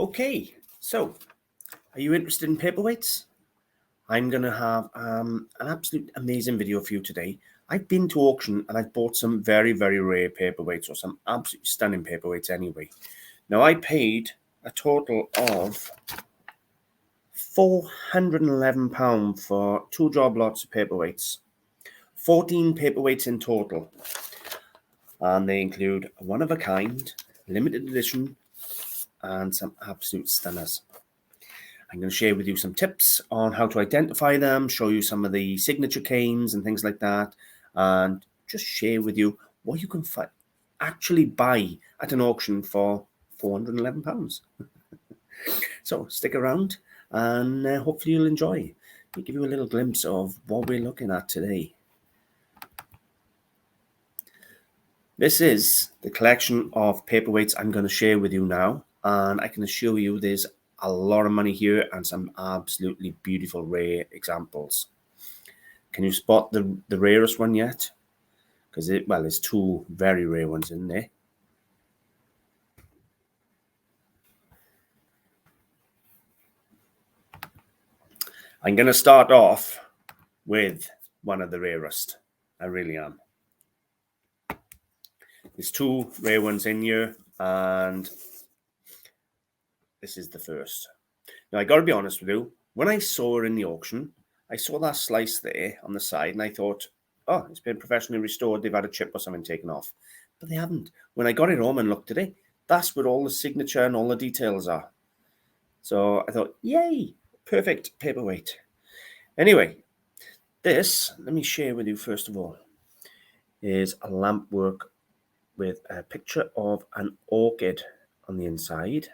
Okay, so are you interested in paperweights? I'm going to have an absolute amazing video for you today. I've been to auction and I've bought some very, very rare paperweights, or some absolutely stunning paperweights anyway. Now, I paid a total of £411 for 2 job lots of paperweights. 14 paperweights in total. And they include a one-of-a-kind, limited edition, and some absolute stunners. I'm going to share with you some tips on how to identify them, show you some of the signature canes and things like that, and just share with you what you can actually buy at an auction for £411. So stick around and hopefully you'll enjoy. Let me give you a little glimpse of what we're looking at today. This is the collection of paperweights I'm going to share with you now, and I can assure you there's a lot of money here and some absolutely beautiful rare examples. Can you spot the rarest one yet? Because there's 2 very rare ones in there. I'm going to start off with one of the rarest. I really am. There's 2 rare ones in here, and this is the first. Now, I got to be honest with you. When I saw her in the auction, I saw that slice there on the side, and I thought, oh, it's been professionally restored. They've had a chip or something taken off. But they haven't. When I got it home and looked at it, that's where all the signature and all the details are. So I thought, yay, perfect paperweight. Anyway, this, let me share with you first of all, is a lamp work with a picture of an orchid on the inside.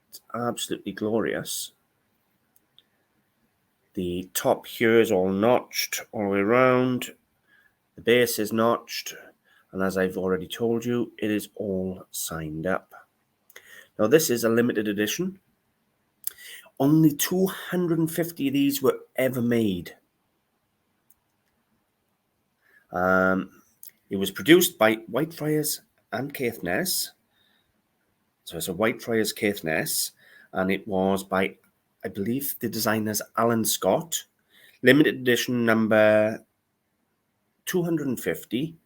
It's absolutely glorious. The top here is all notched all the way around. The base is notched. And as I've already told you, it is all signed up. Now, this is a limited edition. Only 250 of these were ever made. It was produced by Whitefriars and Caithness. So it's a Whitefriars Caithness, and it was by, I believe, the designer's Alan Scott. Limited edition number 250,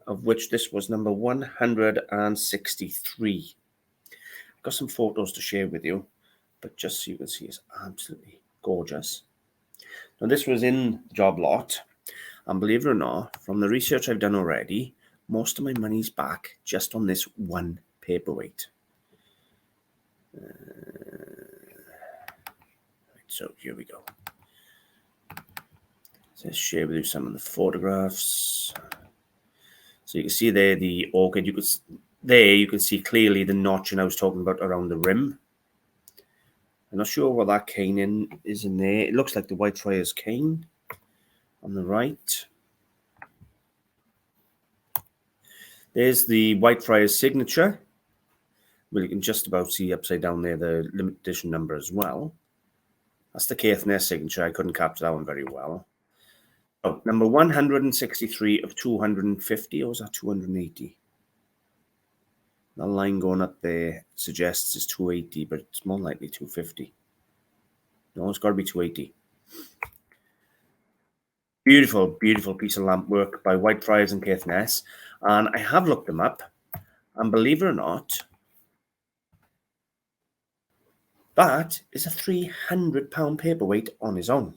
of which this was number 163. I've got some photos to share with you, but just so you can see, it's absolutely gorgeous. Now, this was in job lot. And believe it or not, from the research I've done already, most of my money's back just on this one paperweight. So here we go. So let's share with you some of the photographs. So you can see there the orchid. You can see clearly the notching I was talking about around the rim. I'm not sure what that cane is in there. It looks like the Whitefriars cane on the right. There's the Whitefriars signature. Well, you can just about see upside down there the limited edition number as well. That's the Caithness signature. I couldn't capture that one very well. Oh, number 163 of 250, or was that 280? That line going up there suggests it's 280, but it's more likely 250. No, it's got to be 280. Beautiful, beautiful piece of lamp work by Whitefriars and Caithness. And I have looked them up, and believe it or not, that is a £300 paperweight on its own.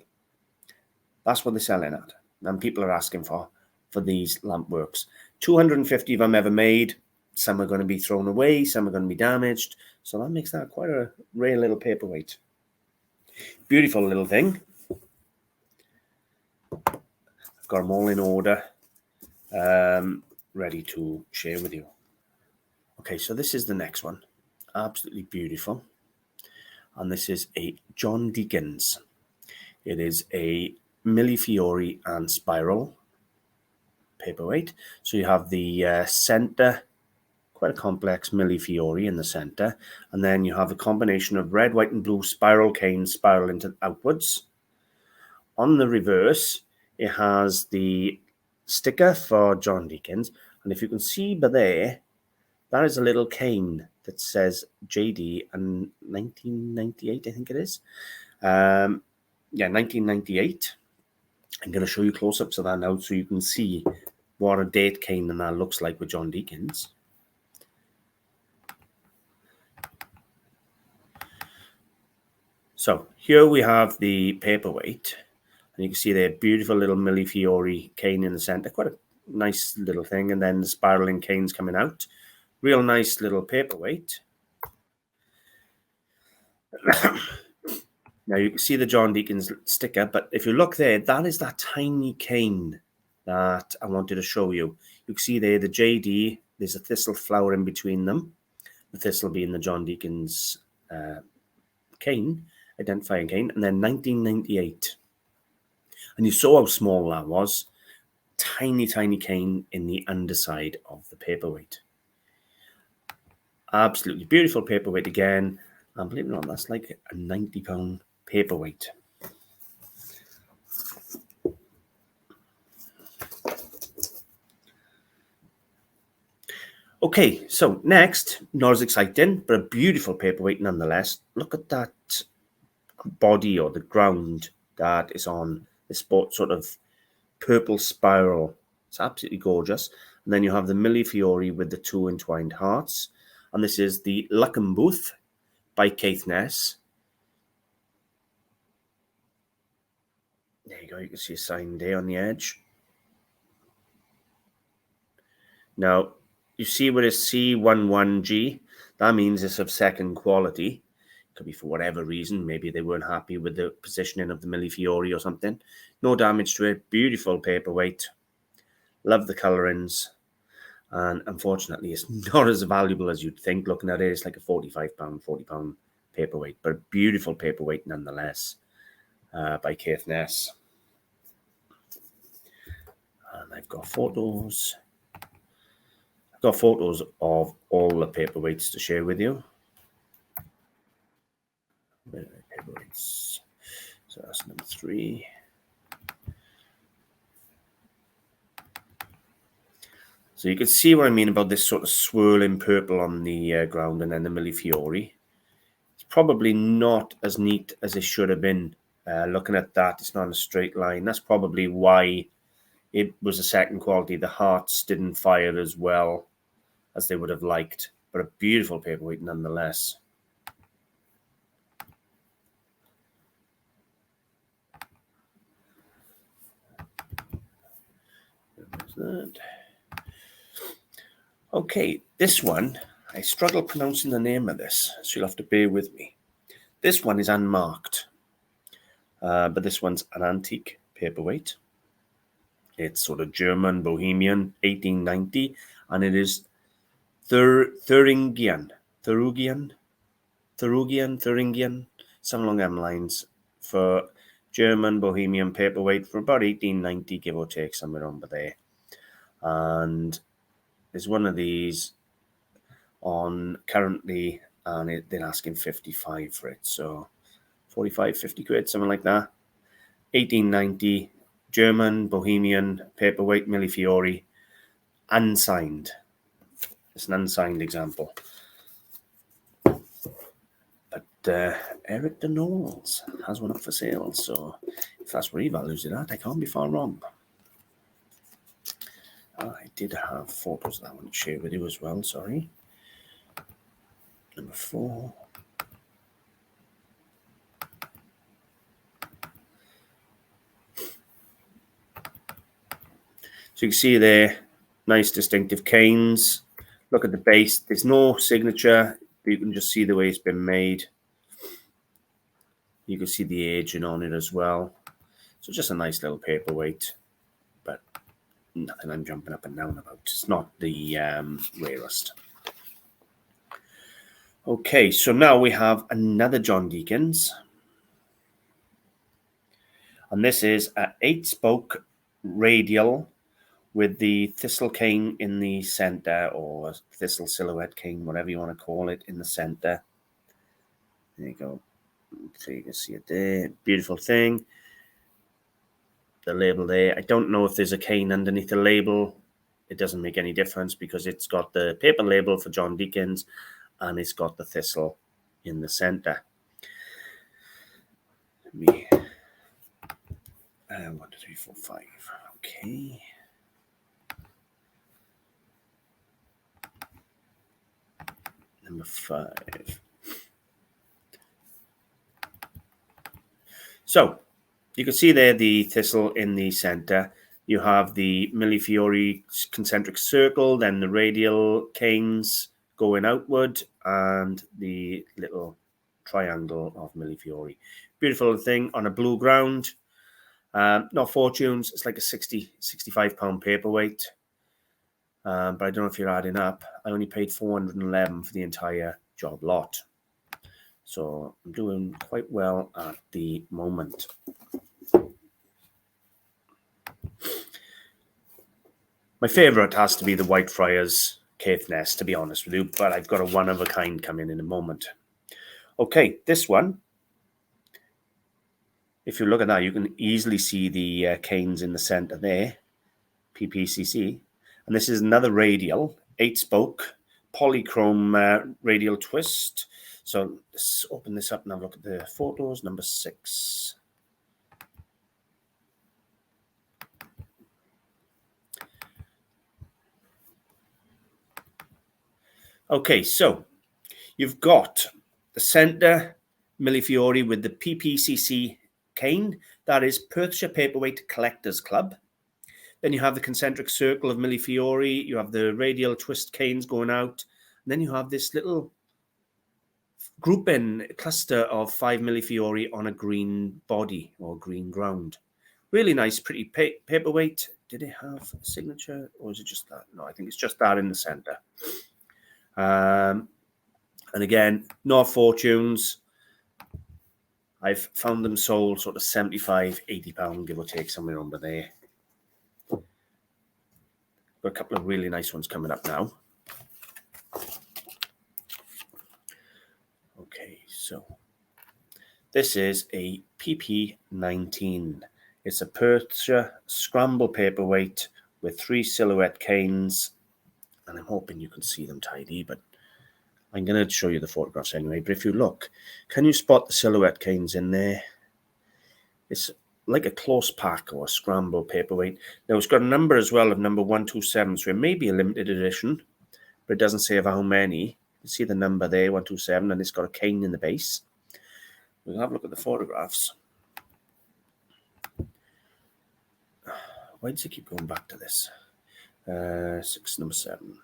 That's what they're selling at, and people are asking for these lamp works. 250 of them ever made. Some are going to be thrown away, some are going to be damaged. So that makes that quite a rare little paperweight. Beautiful little thing. I've got them all in order, ready to share with you. Okay, so this is the next one. Absolutely beautiful. And this is a John Deakins. It is a Millefiori and spiral paperweight. So you have the center, quite a complex Millefiori in the center. And then you have a combination of red, white, and blue spiral canes spiral into outwards. On the reverse, it has the sticker for John Deakins. And if you can see by there, that is a little cane that says JD and 1998, I think it is. Yeah, 1998. I'm going to show you close-ups of that now so you can see what a date cane and that looks like with John Deakins. So here we have the Paperweight. And you can see the beautiful little Millefiori cane in the center. Quite a nice little thing. And then the spiraling canes coming out. Real nice little Paperweight. Now you can see the John Deakins sticker, but if you look there, that is that tiny cane that I wanted to show you. You can see there the JD, there's a thistle flower in between them. The thistle being the John Deakins cane, identifying cane, and then 1998. And you saw how small that was. Tiny, tiny cane in the underside of the Paperweight. Absolutely beautiful Paperweight again. And believe it or not, that's like a £90 Paperweight. Okay, so next, not as exciting, but a beautiful Paperweight nonetheless. Look at that body or the ground that is on this sort of purple spiral. It's absolutely gorgeous. And then you have the Millefiori with the two entwined hearts. And this is the Luckenbooth by Caithness. There you go, you can see a sign there on the edge. Now, you see where it's C11G, that means it's of second quality. Could be for whatever reason, maybe they weren't happy with the positioning of the Millefiori or something. No damage to it, beautiful Paperweight. Love the colorings. And unfortunately, it's not as valuable as you'd think. Looking at it, it's like a £45, £40 Paperweight, but a beautiful Paperweight nonetheless by Caithness. And I've got photos. I've got photos of all the Paperweights to share with you. Paperweights. So that's number 3. So you can see what I mean about this sort of swirling purple on the ground and then the Millefiori. It's probably not as neat as it should have been. Looking at that, it's not in a straight line. That's probably why it was a second quality. The hearts didn't fire as well as they would have liked, but a beautiful Paperweight nonetheless. There's that. Okay, this one, I struggle pronouncing the name of this, so you'll have to bear with me. This one is unmarked, but this one's an antique Paperweight. It's sort of German, Bohemian, 1890, and it is Thuringian, some along them lines, for German, Bohemian Paperweight for about 1890, give or take, somewhere under there. And there's one of these on currently, and they're asking 55 for it. So 45, 50 quid, something like that. 1890, German, Bohemian, Paperweight, Millefiori, unsigned. It's an unsigned example. But Eric de Knowles has one up for sale. So if that's where he values it at, I can't be far wrong. I did have photos of that one to share with you as well, sorry. Number 4. So you can see there, nice distinctive canes. Look at the base. There's no signature, but you can just see the way it's been made. You can see the aging on it as well. So just a nice little Paperweight, but nothing I'm jumping up and down about. It's not the rarest. Okay, so now we have another John Deakins. And this is an 8-spoke radial with the thistle cane in the center, or thistle silhouette cane, whatever you want to call it, in the center. There you go. So you can see it there. Beautiful thing. The label there. I don't know if there's a cane underneath the label. It doesn't make any difference because it's got the paper label for John Deakins and it's got the thistle in the center. Let me 1, 2, 3, 4, 5. Okay. Number 5. So you can see there the thistle in the center. You have the Millefiori concentric circle, then the radial canes going outward, and the little triangle of Millefiori. Beautiful thing on a blue ground. Not fortunes. It's like a 65 pound paperweight. But I don't know if you're adding up. I only paid 411 for the entire job lot. So I'm doing quite well at the moment. My favourite has to be the Whitefriars Caithness, to be honest with you, but I've got a one-of-a-kind coming in a moment. Okay, this one, if you look at that, you can easily see the canes in the centre there, PPCC. And this is another radial, 8-spoke, polychrome radial twist. So let's open this up and have a look at the photos. Number 6. Okay, so you've got the center Millefiori with the PPCC cane. That is Perthshire Paperweight Collectors Club. Then you have the concentric circle of Millefiori. You have the radial twist canes going out. And then you have this little grouping cluster of 5 Millefiori on a green body or green ground. Really nice, pretty paperweight. Did it have a signature or is it just that? No, I think it's just that in the center. And again, no fortunes. I've found them sold sort of 75, 80 pound, give or take, somewhere under there. Got a couple of really nice ones coming up now. Okay, so this is a PP19. It's a Perthshire scramble paperweight with 3 silhouette canes. And I'm hoping you can see them tidy, but I'm going to show you the photographs anyway. But if you look, can you spot the silhouette canes in there? It's like a close pack or a scramble paperweight. Now, it's got a number as well of number 127, so it may be a limited edition, but it doesn't say of how many. You see the number there, 127, and it's got a cane in the base. We'll have a look at the photographs. Why does it keep going back to this? number 7.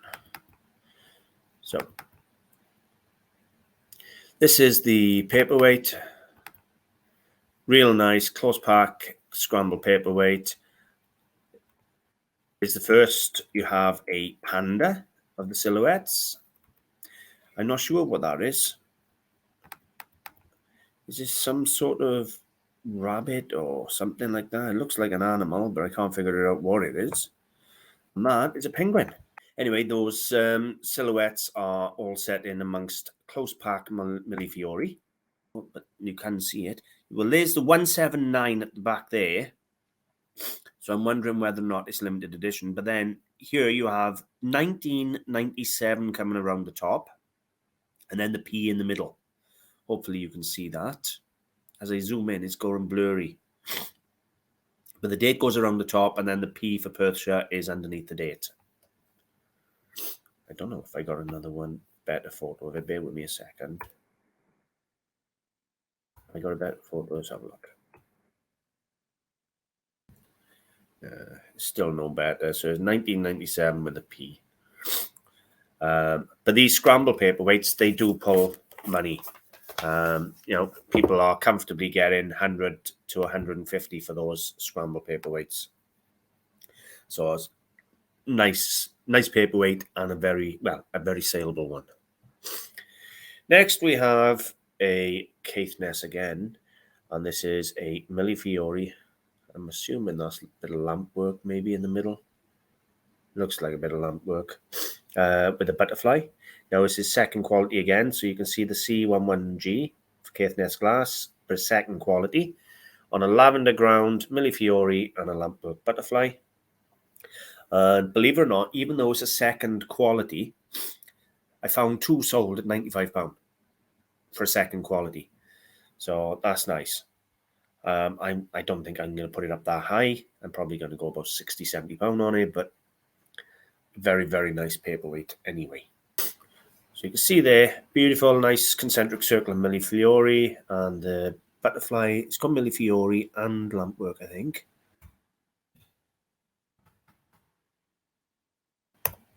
So this is the paperweight. Real nice close pack scramble paperweight. Is the first. You have a panda of the silhouettes. I'm not sure what that is. Is this some sort of rabbit or something like that? It looks like an animal, but I can't figure out what it is. And that is a penguin. Anyway, those silhouettes are all set in amongst close pack Millefiori, but you can see it. Well, there's the 179 at the back there. So I'm wondering whether or not it's limited edition. But then here you have 1997 coming around the top, and then the P in the middle. Hopefully you can see that. As I zoom in, it's going blurry. But the date goes around the top, and then the P for Perthshire is underneath the date. I don't know if I got another one better photo of it. Bear with me a second. I got a better photo. Let's have a look. Still no better. So it's 1997 with a P. But these scramble paperweights, they do pull money. You know, people are comfortably getting 100 to 150 for those scramble paperweights. So it's nice paperweight and a very saleable one. Next, we have a Caithness again, and this is a Millefiori. I'm assuming that's a bit of lamp work maybe in the middle. Looks like a bit of lamp work with a butterfly. Now, this is second quality again, so you can see the C11G for Caithness glass, but second quality on a lavender ground, Millefiori, and a lamp work butterfly. And believe it or not, even though it's a second quality, I found 2 sold at £95 for a second quality. So that's nice. I don't think I'm going to put it up that high. I'm probably going to go about £60, £70 on it, but very, very nice paperweight anyway. So you can see there, beautiful, nice concentric circle of Millefiori, and the butterfly, it's got Millefiori and lampwork, I think.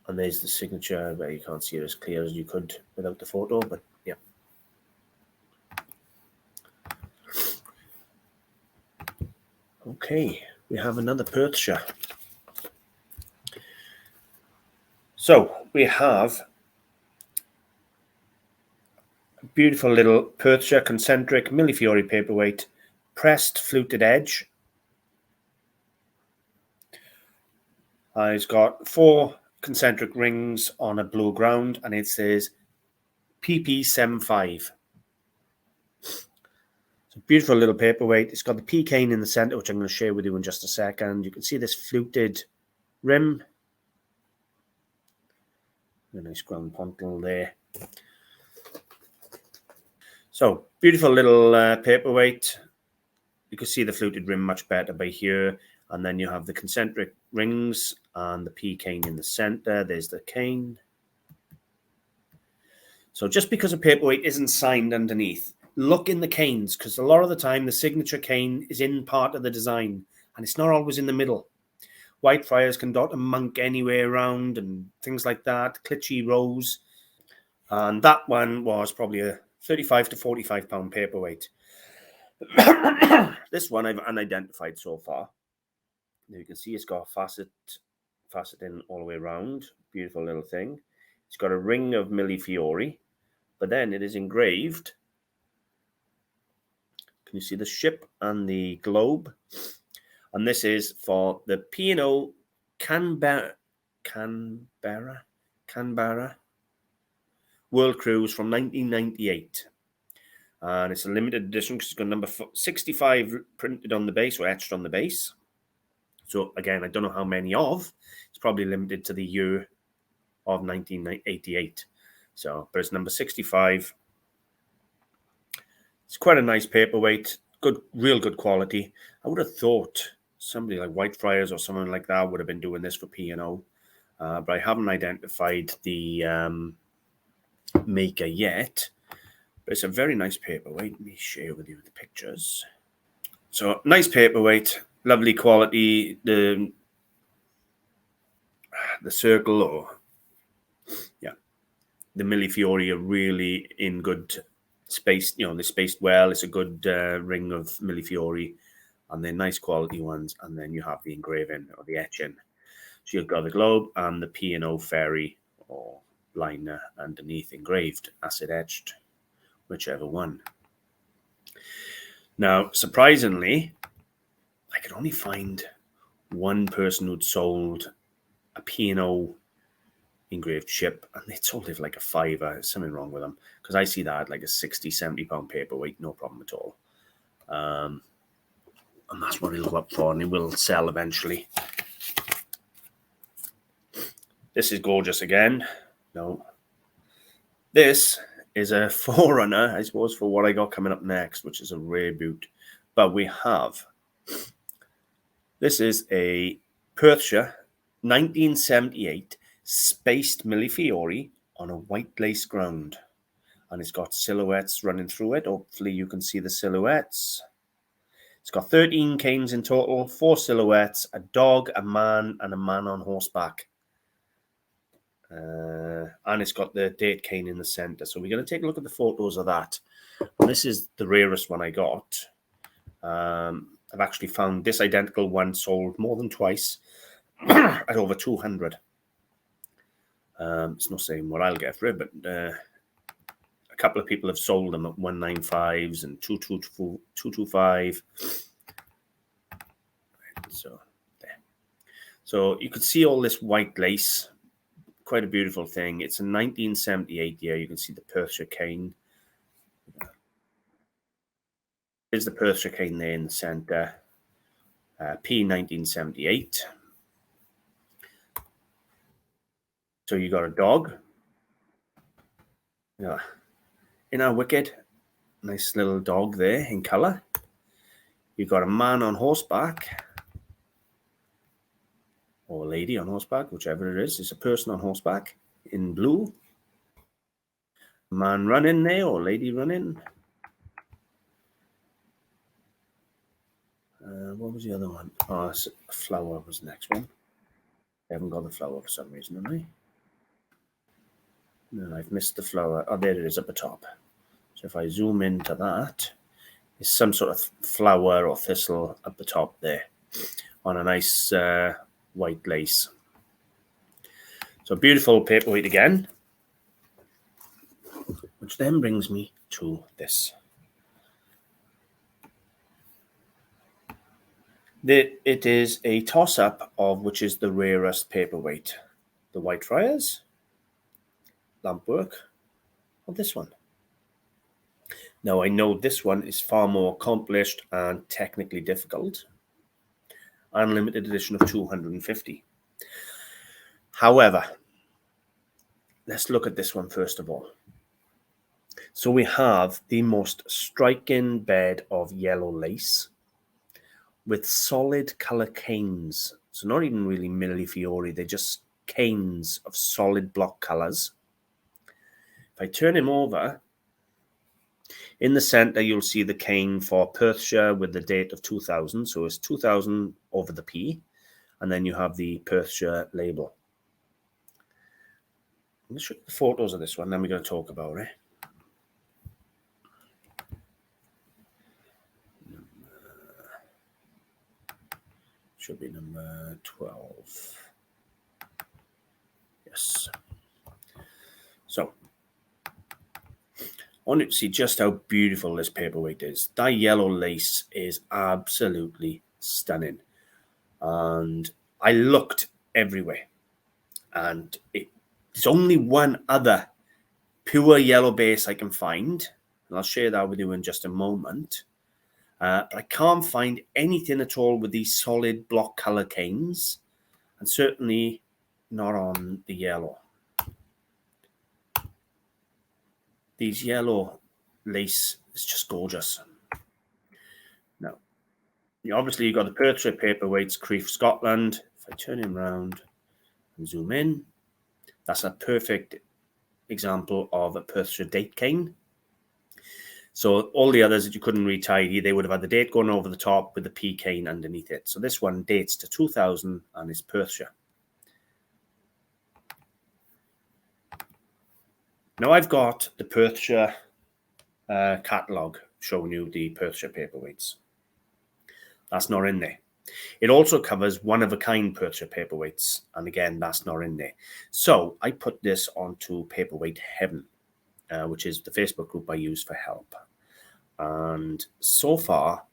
And there's the signature, where you can't see it as clear as you could without the photo, but yeah. Okay, we have another Perthshire. So we have a beautiful little Perthshire concentric Millefiori paperweight, pressed fluted edge. It's got 4 concentric rings on a blue ground, and it says PP75. It's a beautiful little paperweight. It's got the P cane in the center, which I'm going to share with you in just a second. You can see this fluted rim. A nice ground pontil there. So, beautiful little paperweight. You can see the fluted rim much better by here. And then you have the concentric rings and the P cane in the center. There's the cane. So just because a paperweight isn't signed underneath, look in the canes, because a lot of the time the signature cane is in part of the design and it's not always in the middle. Whitefriars can dot a monk anywhere around and things like that, Clitchy rose. And that one was probably a 35 to 45 pound paperweight. This one I've unidentified so far. You can see it's got facet in all the way around. Beautiful little thing. It's got a ring of Millefiori, but then it is engraved. Can you see the ship and the globe? And this is for the P&O Canberra World Cruise from 1998. And it's a limited edition because it's got number 65 printed on the base or etched on the base. So again, I don't know how many of. It's probably limited to the year of 1988. So, but it's number 65. It's quite a nice paperweight. Good, real good quality. I would have thought somebody like Whitefriars or someone like that would have been doing this for P&O. But I haven't identified the maker yet. But it's a very nice paperweight. Let me share with you the pictures. So, nice paperweight. Lovely quality. The circle, or yeah, the Millefiori are really in good space. You know, they're spaced well. It's a good ring of Millefiori, and they're nice quality ones. And then you have the engraving or the etching. So you've got the globe and the P&O fairy or liner underneath engraved, acid etched, whichever one. Now, surprisingly, I could only find one person who'd sold a P&O engraved ship, and they sold it for like a £5. There's something wrong with them, because I see that like a 60, 70 pound paperweight, no problem at all. And that's what it'll go up for, and it will sell eventually. This is gorgeous again. No, this is a forerunner, I suppose, for what I got coming up next, which is a rare boot. But we have, this is a Perthshire 1978 spaced Millefiori on a white lace ground. And it's got silhouettes running through it. Hopefully you can see the silhouettes. It's got 13 canes in total, 4 silhouettes, a dog, a man, and a man on horseback. And it's got the date cane in the center. So we're going to take a look at the photos of that. And this is the rarest one I got. I've actually found this identical one sold more than twice at over 200. It's not saying what I'll get for it, but a couple of people have sold them at 195s and 225. So there. So you could see all this white lace. Quite a beautiful thing. It's a 1978 year. You can see the Perthshire cane. There's the Perthshire cane there in the center. P1978. So you got a dog. Yeah. In our wicked, nice little dog there in colour. You've got a man on horseback, or a lady on horseback, whichever it is. It's a person on horseback in blue. Man running there, or lady running. What was the other one? Oh, flower was the next one. I haven't got the flower for some reason, have I? No, I've missed the flower. Oh, there it is at the top. So if I zoom into that, it's some sort of flower or thistle at the top there on a nice white lace. So beautiful paperweight again, which then brings me to this. It is a toss-up of which is the rarest paperweight, the White Friars, Lampwork, or this one. Now, I know this one is far more accomplished and technically difficult, and limited edition of 250. However, let's look at this one first of all. So we have the most striking bed of yellow lace with solid colour canes. So not even really millefiori, they're just canes of solid block colours. If I turn him over, in the centre you'll see the cane for Perthshire with the date of 2000. So it's 2000 over the P, and then you have the Perthshire label. I'm going to show you the photos of this one, then we're going to talk about it. Should be number 12. Yes. So, I want you to see just how beautiful this paperweight is. That yellow lace is absolutely stunning. And I looked everywhere. And there's only one other pure yellow base I can find. And I'll share that with you in just a moment. But I can't find anything at all with these solid block color canes, and certainly not on the yellow. These yellow lace is just gorgeous. Now, obviously you've got the Perthshire paperweights, Crieff, Scotland. If I turn him around and zoom in, that's a perfect example of a Perthshire date cane. So all the others that you couldn't retidy, they would have had the date going over the top with the P cane underneath it. So this one dates to 2000 and is Perthshire. Now I've got the Perthshire catalogue showing you the Perthshire paperweights. That's not in there. It also covers one-of-a-kind Perthshire paperweights, and again, that's not in there. So I put this onto Paperweight Heaven, which is the Facebook group I use for help. And so far,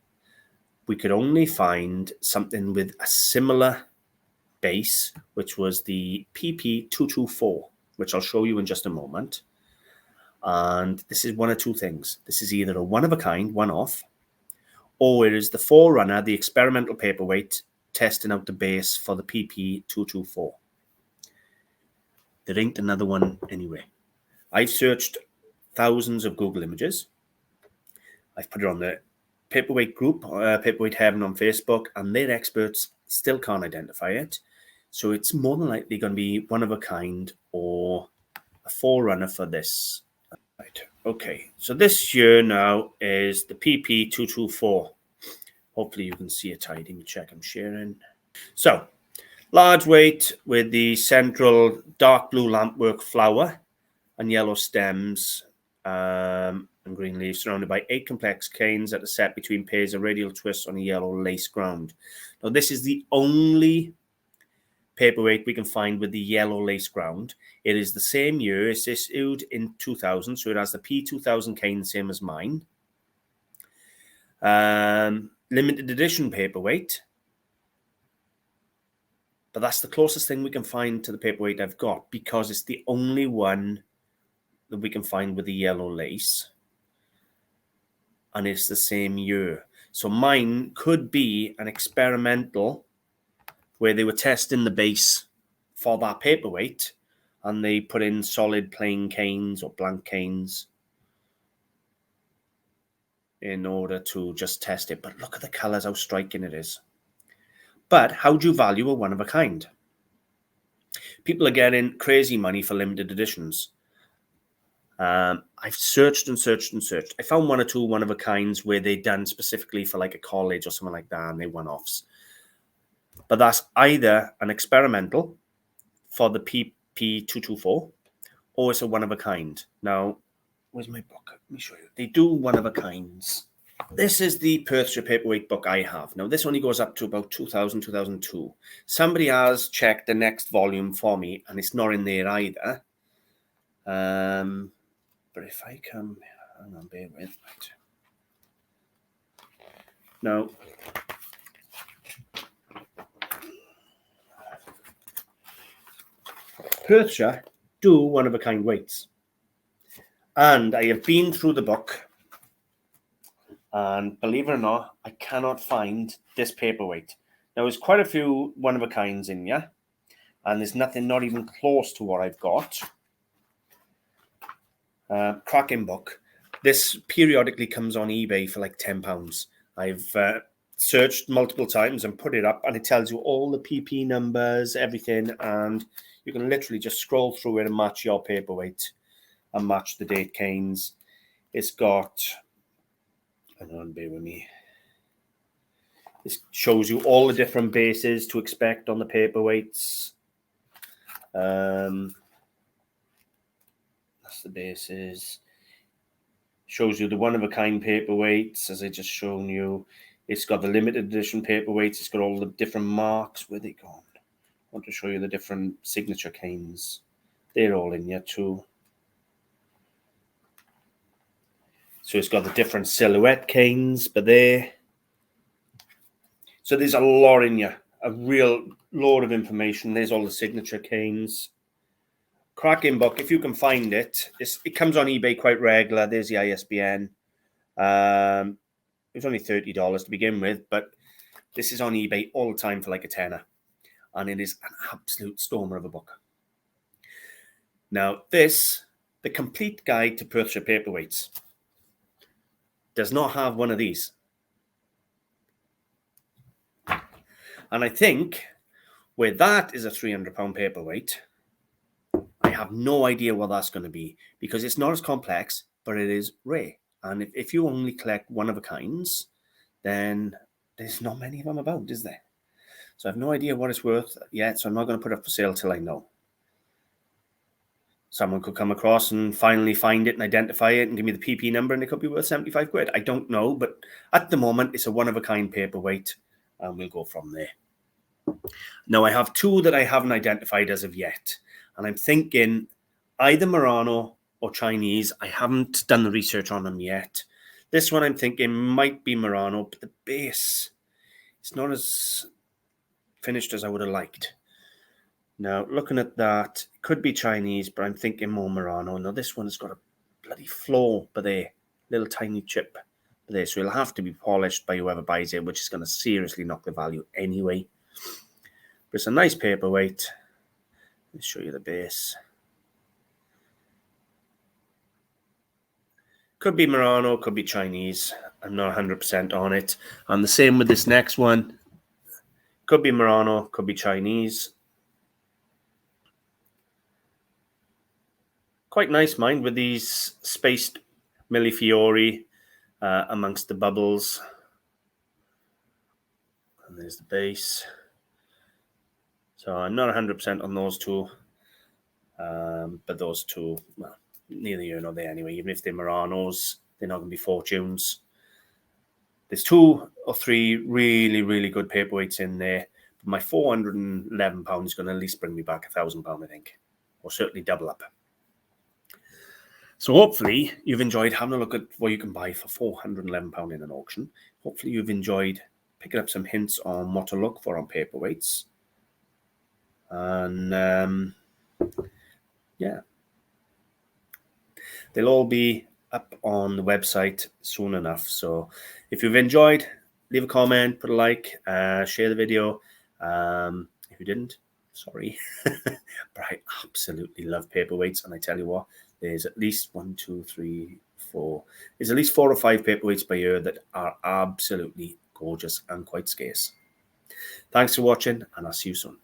we could only find something with a similar base, which was the PP224, which I'll show you in just a moment. And this is one of two things. This is either a one-of-a-kind, one-off, or it is the forerunner, the experimental paperweight, testing out the base for the PP224. There ain't another one anyway. I've searched thousands of Google images. I've put it on the Paperweight group, Paperweight Heaven on Facebook, and their experts still can't identify it. So it's more than likely going to be one of a kind or a forerunner for this. Right. Okay. So this here now is the PP224. Hopefully you can see it tidy. Let me check I'm sharing. So large weight with the central dark blue lampwork flower and yellow stems. And green leaves surrounded by 8 complex canes that are set between pairs of radial twists on a yellow lace ground. Now, this is the only paperweight we can find with the yellow lace ground. It is the same year. It's issued in 2000, so it has the P2000 cane, same as mine. Limited edition paperweight. But that's the closest thing we can find to the paperweight I've got, because it's the only one that we can find with the yellow lace. And it's the same year. So mine could be an experimental where they were testing the base for that paperweight, and they put in solid plain canes or blank canes in order to just test it. But look at the colours, how striking it is. But how do you value a one-of-a-kind? People are getting crazy money for limited editions. I've searched and searched and searched. I found one or two one-of-a-kinds where they'd done specifically for like a college or something like that, and they one-offs. But that's either an experimental for the PP224, or it's a one-of-a-kind. Now, where's my book? Let me show you. They do one-of-a-kinds. This is the Perthshire Paperweight book I have. Now, this only goes up to about 2000, 2002. Somebody has checked the next volume for me, and it's not in there either. But if I come, hang on, bear with. Right. Now, Perthshire do one-of-a-kind weights. And I have been through the book, and believe it or not, I cannot find this paperweight. Now, there's quite a few one-of-a-kinds in here, and there's nothing not even close to what I've got. Cracking book. This periodically comes on eBay for like £10. I've searched multiple times and put it up, and it tells you all the PP numbers, everything, and you can literally just scroll through it and match your paperweight and match the date canes. It's got, hang on, bear with me. It shows you all the different bases to expect on the paperweights. That's the bases. Shows you the one-of-a-kind paperweights, as I just shown you. It's got the limited edition paperweights. It's got all the different marks. Where they gone? I want to show you the different signature canes. They're all in here too. So it's got the different silhouette canes, but there. So there's a lot in here, a real load of information. There's all the signature canes. Cracking book, if you can find it. It comes on eBay quite regular. There's the ISBN. It was only $30 to begin with, but this is on eBay all the time for like a tenner. And it is an absolute stormer of a book. Now, the complete guide to Perthshire paperweights, does not have one of these. And I think where that is a £300 paperweight, I have no idea what that's going to be, because it's not as complex, but it is rare. And if you only collect one-of-a-kinds, then there's not many of them about, is there? So I have no idea what it's worth yet, so I'm not going to put it up for sale till I know. Someone could come across and finally find it and identify it and give me the PP number, and it could be worth 75 quid. I don't know, but at the moment, it's a one-of-a-kind paperweight, and we'll go from there. Now, I have two that I haven't identified as of yet, and I'm thinking either Murano or Chinese. I haven't done the research on them yet. This one I'm thinking might be Murano, but the base, it's not as finished as I would have liked. Now, looking at that, it could be Chinese, but I'm thinking more Murano. Now, this one's got a bloody flaw, but there, little tiny chip there, so it'll have to be polished by whoever buys it, which is going to seriously knock the value anyway. But it's a nice paperweight. Let's show you the base. Could be Murano, could be Chinese. I'm not 100% on it. And the same with this next one. Could be Murano, could be Chinese. Quite nice, mind, with these spaced millefiori amongst the bubbles. And there's the base. So I'm not 100% on those two. But those two, well, neither here nor there anyway. Even if they're Muranos, they're not going to be fortunes. There's 2 or 3 really, really good paperweights in there. But my £411 is going to at least bring me back £1,000, I think. Or certainly double up. So hopefully you've enjoyed having a look at what you can buy for £411 in an auction. Hopefully you've enjoyed picking up some hints on what to look for on paperweights. And yeah, they'll all be up on the website soon enough. So if you've enjoyed, leave a comment, put a like, share the video. If you didn't, Sorry. But I absolutely love paperweights. And I tell you what, there's at least 1, 2, 3, 4. There's at least 4 or 5 paperweights per year that are absolutely gorgeous and quite scarce. Thanks for watching, and I'll see you soon.